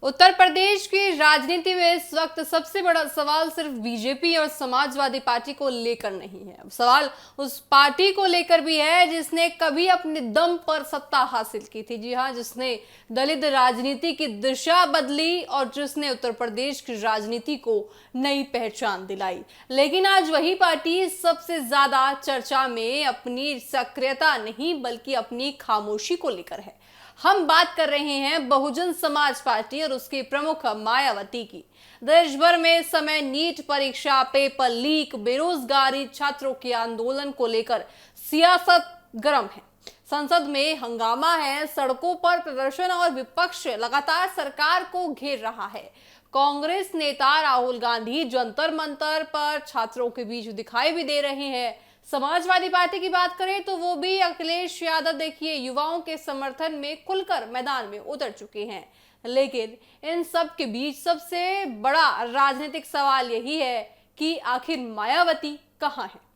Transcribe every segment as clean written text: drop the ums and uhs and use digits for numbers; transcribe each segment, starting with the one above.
उत्तर प्रदेश की राजनीति में इस वक्त सबसे बड़ा सवाल सिर्फ बीजेपी और समाजवादी पार्टी को लेकर नहीं है। सवाल उस पार्टी को लेकर भी है जिसने कभी अपने दम पर सत्ता हासिल की थी। जी हां, जिसने दलित राजनीति की दिशा बदली और जिसने उत्तर प्रदेश की राजनीति को नई पहचान दिलाई। लेकिन आज वही पार्टी सबसे ज्यादा चर्चा में अपनी सक्रियता नहीं बल्कि अपनी खामोशी को लेकर है। हम बात कर रहे हैं बहुजन समाज पार्टी और उसकी प्रमुख मायावती की। देश भर में इस समय नीट परीक्षा, पेपर लीक, बेरोजगारी, छात्रों के आंदोलन को लेकर सियासत गर्म है। संसद में हंगामा है, सड़कों पर प्रदर्शन और विपक्ष लगातार सरकार को घेर रहा है। कांग्रेस नेता राहुल गांधी जंतर मंतर पर छात्रों के बीच दिखाई भी दे रहे हैं। समाजवादी पार्टी की बात करें तो वो भी अखिलेश यादव देखिए युवाओं के समर्थन में खुलकर मैदान में उतर चुके हैं। लेकिन इन सब के बीच सबसे बड़ा राजनीतिक सवाल यही है कि आखिर मायावती कहां है।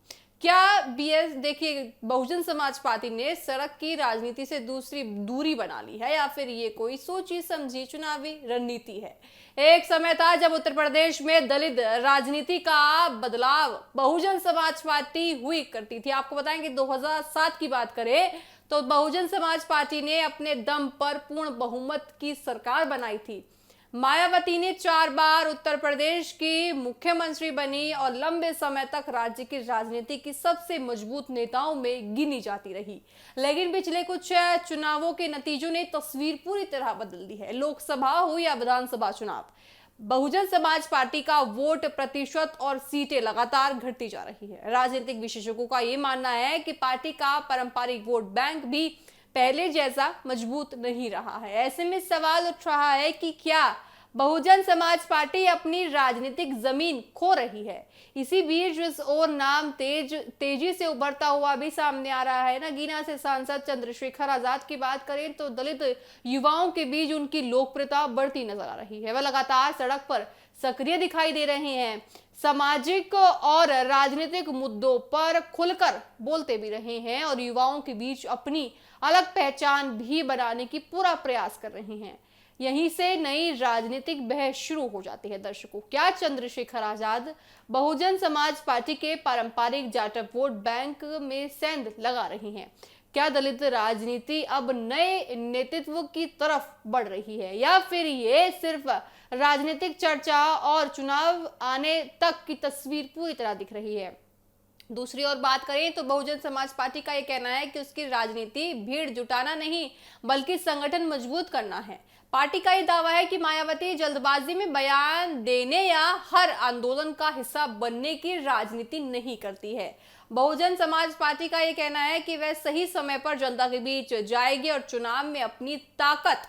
क्या बीएस देखिए बहुजन समाज पार्टी ने सड़क की राजनीति से दूसरी दूरी बना ली है या फिर ये कोई सोची समझी चुनावी रणनीति है। एक समय था जब उत्तर प्रदेश में दलित राजनीति का बदलाव बहुजन समाज पार्टी हुई करती थी। आपको बताएंगे 2007 की बात करें तो बहुजन समाज पार्टी ने अपने दम पर पूर्ण बहुमत की सरकार बनाई थी। मायावती ने 4 बार उत्तर प्रदेश की मुख्यमंत्री बनी और लंबे समय तक राज्य की राजनीति की सबसे मजबूत नेताओं में गिनी जाती रही। लेकिन पिछले कुछ चुनावों के नतीजों ने तस्वीर पूरी तरह बदल दी है। लोकसभा हो या विधानसभा चुनाव, बहुजन समाज पार्टी का वोट प्रतिशत और सीटें लगातार घटती जा रही है। राजनीतिक विशेषज्ञों का यह मानना है कि पार्टी का पारंपरिक वोट बैंक भी पहले जैसा मजबूत नहीं रहा है। ऐसे में सवाल उठ रहा है कि क्या बहुजन समाज पार्टी अपनी राजनीतिक जमीन खो रही है। इसी बीच इस और नाम तेजी से उभरता हुआ भी सामने आ रहा है। नगीना से सांसद चंद्रशेखर आजाद की बात करें तो दलित युवाओं के बीच उनकी लोकप्रियता बढ़ती नजर आ रही है। वह लगातार सड़क पर सक्रिय दिखाई दे रहे हैं, सामाजिक और राजनीतिक मुद्दों पर खुलकर बोलते भी रहे हैं और युवाओं के बीच अपनी अलग पहचान भी बनाने की पूरा प्रयास कर रहे हैं। यहीं से नई राजनीतिक बहस शुरू हो जाती है। दर्शकों, क्या चंद्रशेखर आजाद बहुजन समाज पार्टी के पारंपरिक जाटव वोट बैंक में सेंध लगा रही हैं? क्या दलित राजनीति अब नए नेतृत्व की तरफ बढ़ रही है या फिर ये सिर्फ राजनीतिक चर्चा और चुनाव आने तक की तस्वीर पूरी तरह दिख रही है? दूसरी ओर बात करें तो बहुजन समाज पार्टी का यह कहना है कि उसकी राजनीति भीड़ जुटाना नहीं बल्कि संगठन मजबूत करना है। पार्टी का यह दावा है कि मायावती जल्दबाजी में बयान देने या हर आंदोलन का हिस्सा बनने की राजनीति नहीं करती है। बहुजन समाज पार्टी का यह कहना है कि वह सही समय पर जनता के बीच जाएगी और चुनाव में अपनी ताकत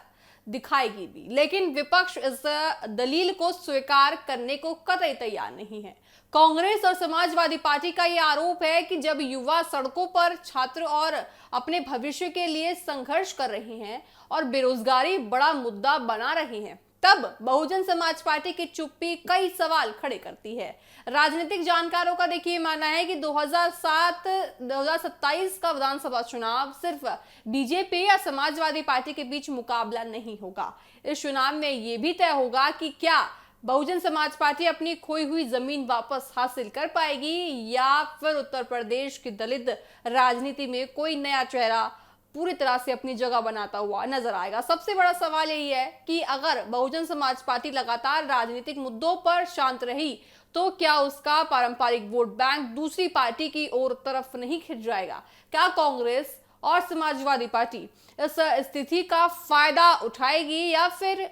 दिखाएगी भी। लेकिन विपक्ष इस दलील को स्वीकार करने को कतई तैयार नहीं है। कांग्रेस और समाजवादी पार्टी का यह आरोप है कि जब युवा सड़कों पर छात्र और अपने भविष्य के लिए संघर्ष कर रहे हैं और बेरोजगारी बड़ा मुद्दा बना रहे हैं, तब बहुजन समाज पार्टी की चुप्पी कई सवाल खड़े करती है। राजनीतिक जानकारों का देखिए मानना है कि 2027 का विधानसभा चुनाव सिर्फ बीजेपी या समाजवादी पार्टी के बीच मुकाबला नहीं होगा। इस चुनाव में यह भी तय होगा कि क्या बहुजन समाज पार्टी अपनी खोई हुई जमीन वापस हासिल कर पाएगी या फिर उत्तर प्रदेश की दलित राजनीति में कोई नया चेहरा पूरी तरह से अपनी जगह बनाता हुआ नजर आएगा। सबसे बड़ा सवाल यही है कि अगर बहुजन समाज पार्टी लगातार राजनीतिक मुद्दों पर शांत रही तो क्या उसका पारंपरिक वोट बैंक दूसरी पार्टी की ओर तरफ नहीं खिंच जाएगा? क्या कांग्रेस और समाजवादी पार्टी इस स्थिति का फायदा उठाएगी या फिर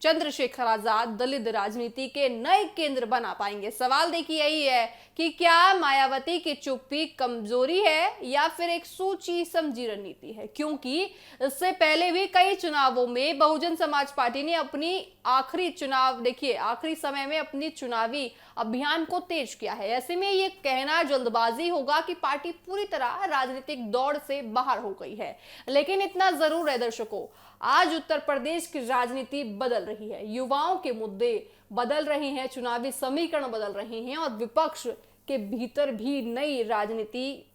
चंद्रशेखर आजाद दलित राजनीति के नए केंद्र बना पाएंगे? सवाल देखिए यही है कि क्या मायावती की चुप्पी कमजोरी है या फिर एक सोची समझी रणनीति है, क्योंकि इससे पहले भी कई चुनावों में बहुजन समाज पार्टी ने अपनी आखिरी समय में अपनी चुनावी अभियान को तेज किया है। ऐसे में ये कहना जल्दबाजी होगा कि पार्टी पूरी तरह राजनीतिक दौड़ से बाहर हो गई है। लेकिन इतना जरूर है दर्शकों, आज उत्तर प्रदेश की राजनीति बदल रही है, युवाओं के मुद्दे बदल रहे हैं, चुनावी समीकरण बदल रहे हैं और विपक्ष के भीतर भी नई राजनीति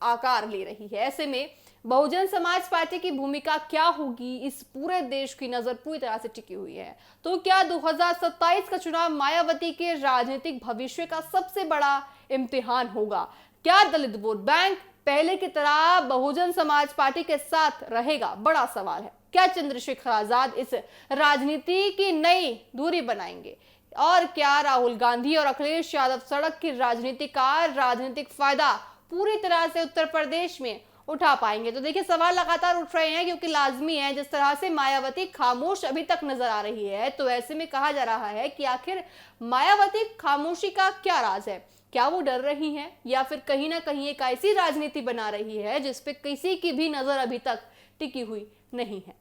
आकार ले रही है। ऐसे में बहुजन समाज पार्टी की भूमिका क्या होगी, इस पूरे देश की नजर पूरी तरह से टिकी हुई है। तो क्या 2027 का चुनाव मायावती के राजनीतिक भविष्य का सबसे बड़ा इम्तिहान होगा? क्या दलित वोट बैंक पहले की तरह बहुजन समाज पार्टी के साथ रहेगा? बड़ा सवाल है। क्या चंद्रशेखर आजाद इस राजनीति की नई दूरी बनाएंगे? और क्या राहुल गांधी और अखिलेश यादव सड़क की राजनीति का राजनीतिक फायदा पूरी तरह से उत्तर प्रदेश में उठा पाएंगे? तो देखिए, सवाल लगातार उठ रहे हैं क्योंकि लाजमी है, जिस तरह से मायावती खामोश अभी तक नजर आ रही है, तो ऐसे में कहा जा रहा है कि आखिर मायावती खामोशी का क्या राज है? क्या वो डर रही हैं या फिर कहीं ना कहीं एक ऐसी राजनीति बना रही है जिसपे किसी की भी नजर अभी तक टिकी हुई नहीं है?